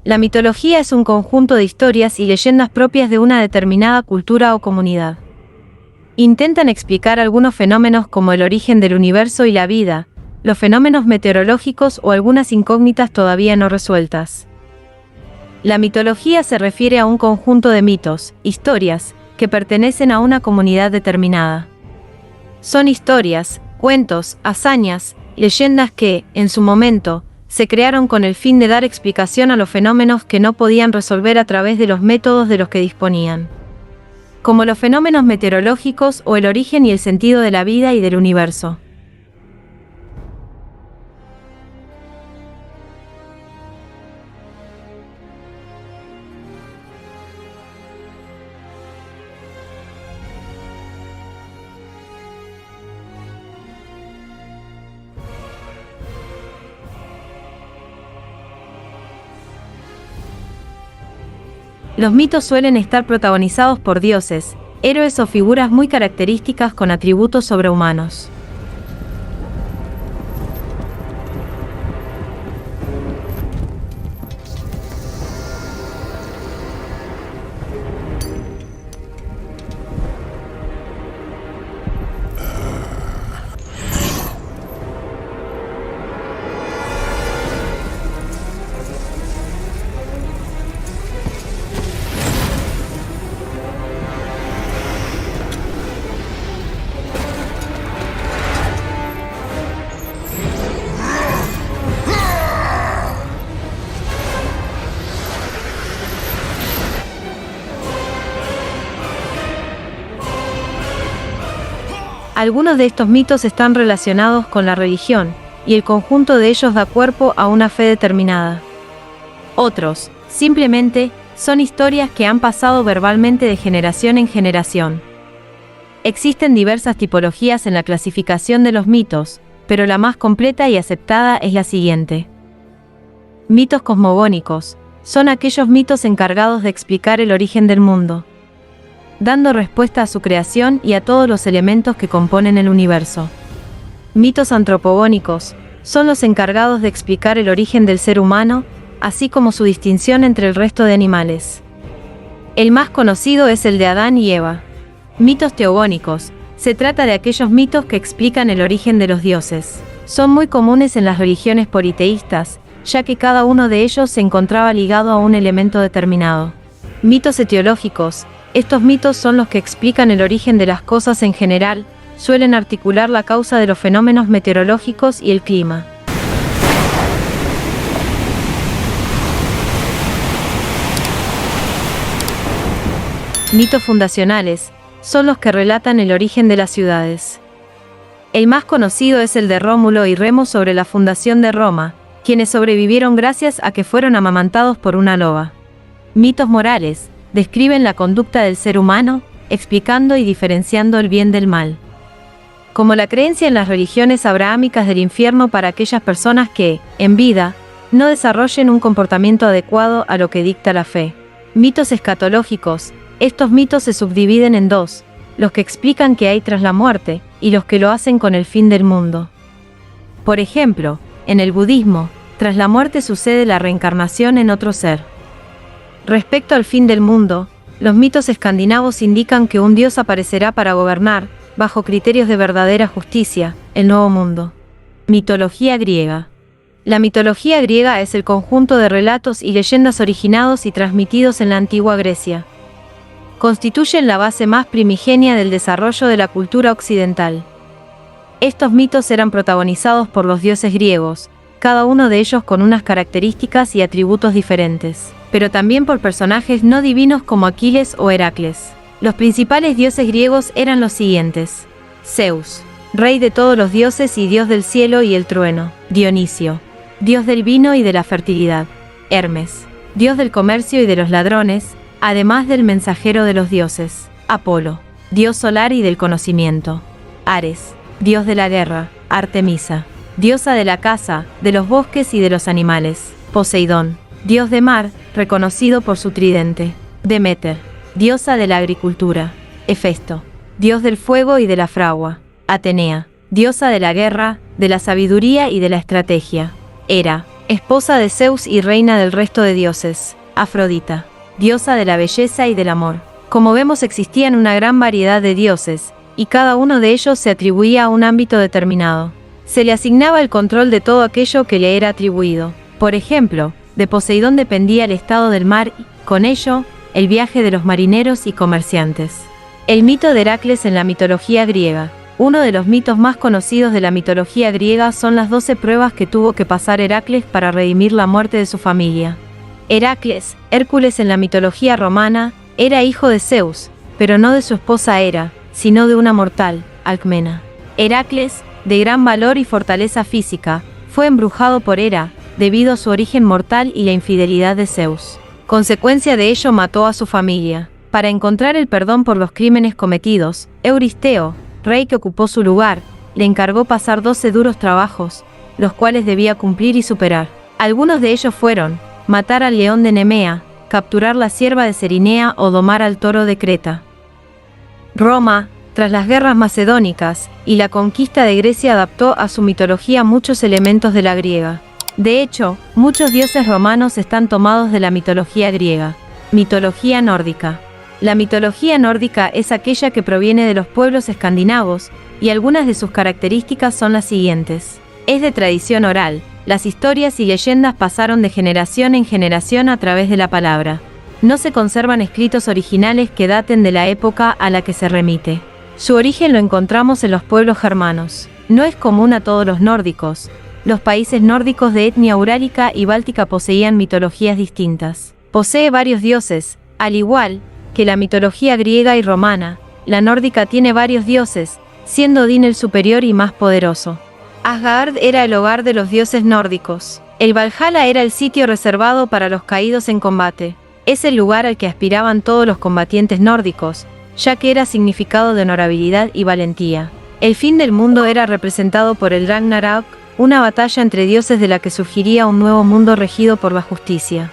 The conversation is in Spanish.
La mitología es un conjunto de historias y leyendas propias de una determinada cultura o comunidad. Intentan explicar algunos fenómenos como el origen del universo y la vida, los fenómenos meteorológicos o algunas incógnitas todavía no resueltas. La mitología se refiere a un conjunto de mitos, historias, que pertenecen a una comunidad determinada. Son historias, cuentos, hazañas, leyendas que, en su momento, se crearon con el fin de dar explicación a los fenómenos que no podían resolver a través de los métodos de los que disponían, como los fenómenos meteorológicos o el origen y el sentido de la vida y del universo. Los mitos suelen estar protagonizados por dioses, héroes o figuras muy características con atributos sobrehumanos. Algunos de estos mitos están relacionados con la religión, y el conjunto de ellos da cuerpo a una fe determinada. Otros, simplemente, son historias que han pasado verbalmente de generación en generación. Existen diversas tipologías en la clasificación de los mitos, pero la más completa y aceptada es la siguiente. Mitos cosmogónicos son aquellos mitos encargados de explicar el origen del mundo, dando respuesta a su creación y a todos los elementos que componen el universo. Mitos antropogónicos son los encargados de explicar el origen del ser humano, así como su distinción entre el resto de animales. El más conocido es el de Adán y Eva. Mitos teogónicos se trata de aquellos mitos que explican el origen de los dioses. Son muy comunes en las religiones politeístas, ya que cada uno de ellos se encontraba ligado a un elemento determinado. Mitos etiológicos. Estos mitos son los que explican el origen de las cosas en general, suelen articular la causa de los fenómenos meteorológicos y el clima. Mitos fundacionales son los que relatan el origen de las ciudades. El más conocido es el de Rómulo y Remo sobre la fundación de Roma, quienes sobrevivieron gracias a que fueron amamantados por una loba. Mitos morales describen la conducta del ser humano, explicando y diferenciando el bien del mal. Como la creencia en las religiones abrahámicas del infierno para aquellas personas que, en vida, no desarrollen un comportamiento adecuado a lo que dicta la fe. Mitos escatológicos. Estos mitos se subdividen en dos, los que explican qué hay tras la muerte, y los que lo hacen con el fin del mundo. Por ejemplo, en el budismo, tras la muerte sucede la reencarnación en otro ser. Respecto al fin del mundo, los mitos escandinavos indican que un dios aparecerá para gobernar, bajo criterios de verdadera justicia, el nuevo mundo. Mitología griega. La mitología griega es el conjunto de relatos y leyendas originados y transmitidos en la antigua Grecia. Constituyen la base más primigenia del desarrollo de la cultura occidental. Estos mitos eran protagonizados por los dioses griegos, cada uno de ellos con unas características y atributos diferentes, pero también por personajes no divinos como Aquiles o Heracles. Los principales dioses griegos eran los siguientes: Zeus, rey de todos los dioses y dios del cielo y el trueno; Dionisio, dios del vino y de la fertilidad; Hermes, dios del comercio y de los ladrones, además del mensajero de los dioses; Apolo, dios solar y del conocimiento; Ares, dios de la guerra; Artemisa, diosa de la caza, de los bosques y de los animales; Poseidón, dios de mar, reconocido por su tridente; Deméter, diosa de la agricultura; Hefesto, dios del fuego y de la fragua; Atenea, diosa de la guerra, de la sabiduría y de la estrategia; Hera, esposa de Zeus y reina del resto de dioses. Afrodita, diosa de la belleza y del amor. Como vemos, existían una gran variedad de dioses, y cada uno de ellos se atribuía a un ámbito determinado. Se le asignaba el control de todo aquello que le era atribuido. Por ejemplo, de Poseidón dependía el estado del mar y, con ello, el viaje de los marineros y comerciantes. El mito de Heracles en la mitología griega. Uno de los mitos más conocidos de la mitología griega son las 12 pruebas que tuvo que pasar Heracles para redimir la muerte de su familia. Heracles, Hércules en la mitología romana, era hijo de Zeus, pero no de su esposa Hera, sino de una mortal, Alcmena. Heracles, de gran valor y fortaleza física, fue embrujado por Hera, debido a su origen mortal y la infidelidad de Zeus. Consecuencia de ello, mató a su familia. Para encontrar el perdón por los crímenes cometidos, Euristeo, rey que ocupó su lugar, le encargó pasar 12 duros trabajos, los cuales debía cumplir y superar. Algunos de ellos fueron: matar al león de Nemea, capturar la cierva de Cerinea o domar al toro de Creta. Roma, tras las guerras macedónicas y la conquista de Grecia, adaptó a su mitología muchos elementos de la griega. De hecho, muchos dioses romanos están tomados de la mitología griega. Mitología nórdica. La mitología nórdica es aquella que proviene de los pueblos escandinavos, y algunas de sus características son las siguientes. Es de tradición oral. Las historias y leyendas pasaron de generación en generación a través de la palabra. No se conservan escritos originales que daten de la época a la que se remite. Su origen lo encontramos en los pueblos germanos. No es común a todos los nórdicos. Los países nórdicos de etnia urálica y báltica poseían mitologías distintas. Posee varios dioses, al igual que la mitología griega y romana. La nórdica tiene varios dioses, siendo Odín el superior y más poderoso. Asgard era el hogar de los dioses nórdicos. El Valhalla era el sitio reservado para los caídos en combate. Es el lugar al que aspiraban todos los combatientes nórdicos, ya que era significado de honorabilidad y valentía. El fin del mundo era representado por el Ragnarök, una batalla entre dioses de la que surgiría un nuevo mundo regido por la justicia.